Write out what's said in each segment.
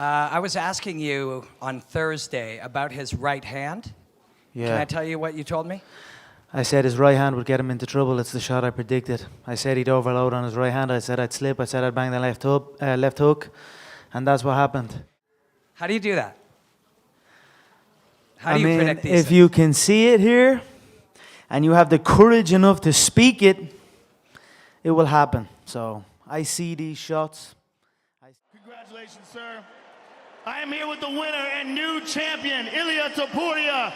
I was asking you on Thursday about his right hand. Yeah. Can I tell you what you told me? I said his right hand would get him into trouble. It's the shot I predicted. I said he'd overload on his right hand. I said I'd slip. I said I'd bang the left hook. And that's what happened. How do you do that? How do you predict these if things? you can see it here and you have the courage enough to speak it, it will happen. So I see these shots. Congratulations, sir. I am here with the winner and new champion, Ilia Topuria.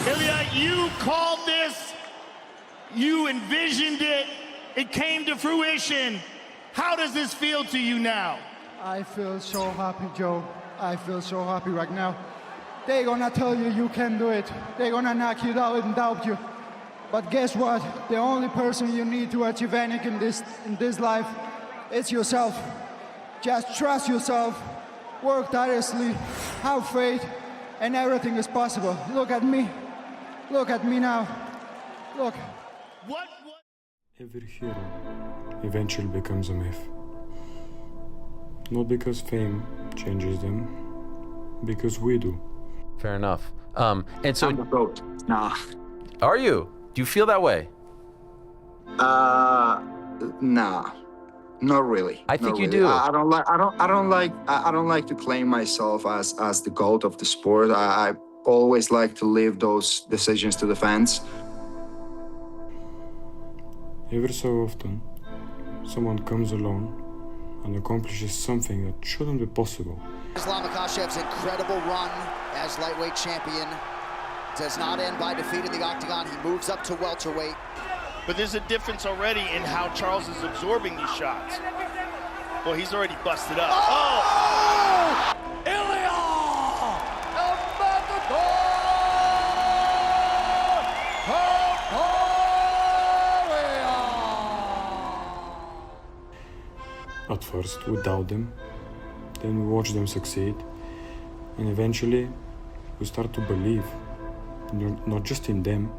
Ilia, you called this, you envisioned it, it came to fruition. How does this feel to you now? I feel so happy, Joe. I feel so happy right now. They're gonna tell you you can do it. They're gonna knock you down and doubt you. But guess what? The only person you need to achieve anything in this life is yourself. Just trust yourself, work tirelessly, have faith, and everything is possible. Look at me. Look at me now. Look. What? Every hero eventually becomes a myth. Not because fame changes them, because we do. Fair enough. And so, I'm the goat. Nah. are you? Do you feel that way? Nah. Not really. I think Not you really. do. I don't like to claim myself as the GOAT of the sport. I always like to leave those decisions to the fans. Every so often, someone comes along and accomplishes something that shouldn't be possible. Islam Makhachev's incredible run as lightweight champion does not end by defeat in the octagon. He moves up to welterweight. But there's a difference already in how Charles is absorbing these shots. Well, he's already busted up. Oh! Ilia! At first, we doubt them, then we watch them succeed, and eventually, we start to believe, not just in them,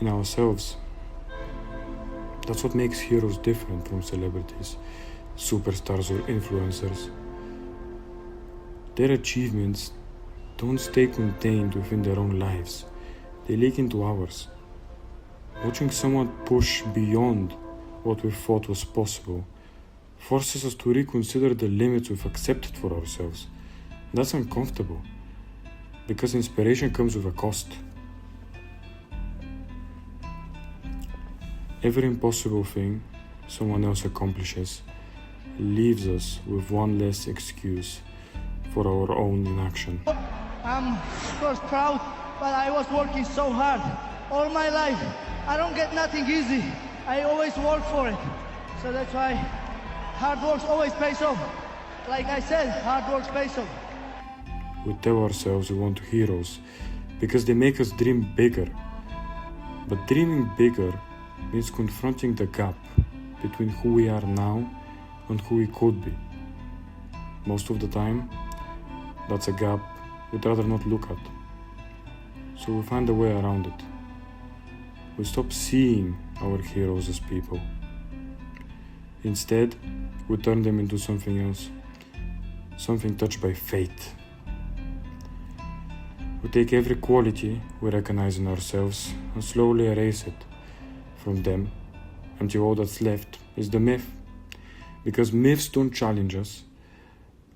in ourselves. That's what makes heroes different from celebrities, superstars or influencers. Their achievements don't stay contained within their own lives. They leak into ours. Watching someone push beyond what we thought was possible forces us to reconsider the limits we've accepted for ourselves. That's uncomfortable, because inspiration comes with a cost. Every impossible thing someone else accomplishes leaves us with one less excuse for our own inaction. I'm of course proud, but I was working so hard all my life. I don't get nothing easy. I always work for it. So that's why hard work always pays off. Like I said, hard work pays off. We tell ourselves we want heroes because they make us dream bigger. But dreaming bigger means confronting the gap between who we are now and who we could be. Most of the time, that's a gap we'd rather not look at. So we find a way around it. We stop seeing our heroes as people. Instead, we turn them into something else, something touched by fate. We take every quality we recognize in ourselves and slowly erase it from them until all that's left is the myth. Because myths don't challenge us.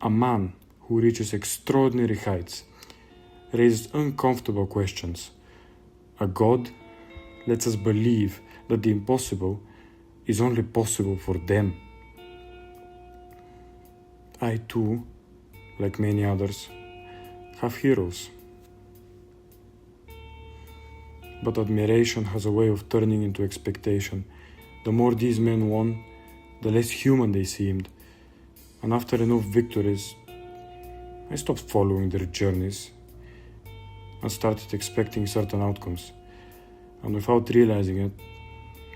A man who reaches extraordinary heights raises uncomfortable questions. A god lets us believe that the impossible is only possible for them. I too, like many others, have heroes. But admiration has a way of turning into expectation. The more these men won, the less human they seemed. And after enough victories, I stopped following their journeys and started expecting certain outcomes. And without realizing it,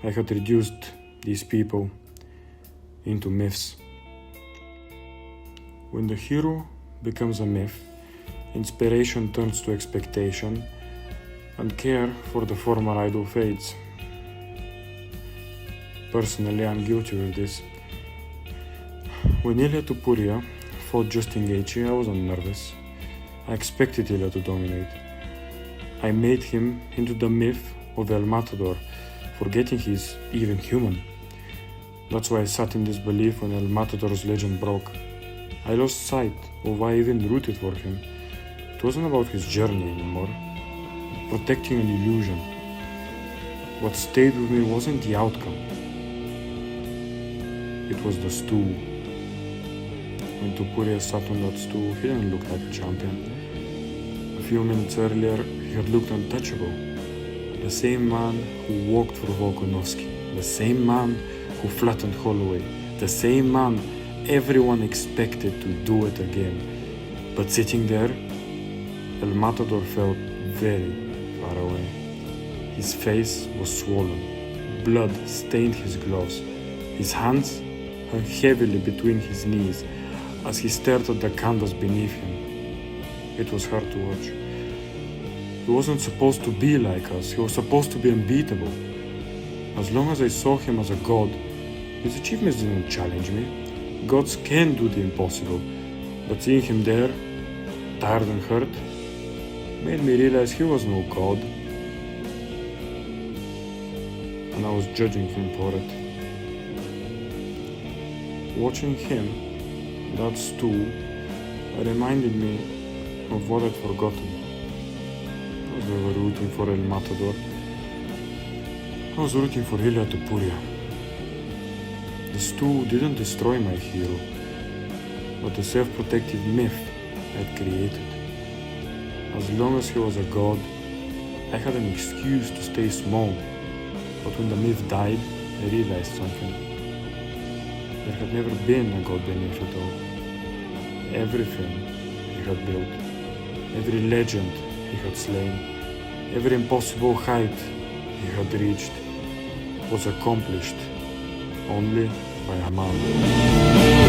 I had reduced these people into myths. When the hero becomes a myth, inspiration turns to expectation, and care for the former idol fades. Personally, I'm guilty of this. When Ilia Topuria fought Justin Gaethje, I wasn't nervous. I expected Ilya to dominate. I made him into the myth of El Matador, forgetting he's even human. That's why I sat in disbelief when El Matador's legend broke. I lost sight of why I even rooted for him. It wasn't about his journey anymore, protecting an illusion. What stayed with me wasn't the outcome. It was the stool. When Topuria sat on that stool, he didn't look like a champion. A few minutes earlier, he had looked untouchable. The same man who walked for Volkanovski. The same man who flattened Holloway. The same man everyone expected to do it again. But sitting there, El Matador felt very far away. His face was swollen. Blood stained his gloves. His hands hung heavily between his knees as he stared at the canvas beneath him. It was hard to watch. He wasn't supposed to be like us. He was supposed to be unbeatable. As long as I saw him as a god, his achievements didn't challenge me. Gods can do the impossible, but seeing him there, tired and hurt, made me realize he was no god. And I was judging him for it. Watching him, that stool, reminded me of what I'd forgotten. I was never rooting for El Matador. I was rooting for Ilya Topuria. The stool didn't destroy my hero, but the self-protective myth I'd created. As long as he was a god, I had an excuse to stay small. But when the myth died, I realized something. There had never been a god beneath it all. Everything he had built, every legend he had slain, every impossible height he had reached, was accomplished only by a man.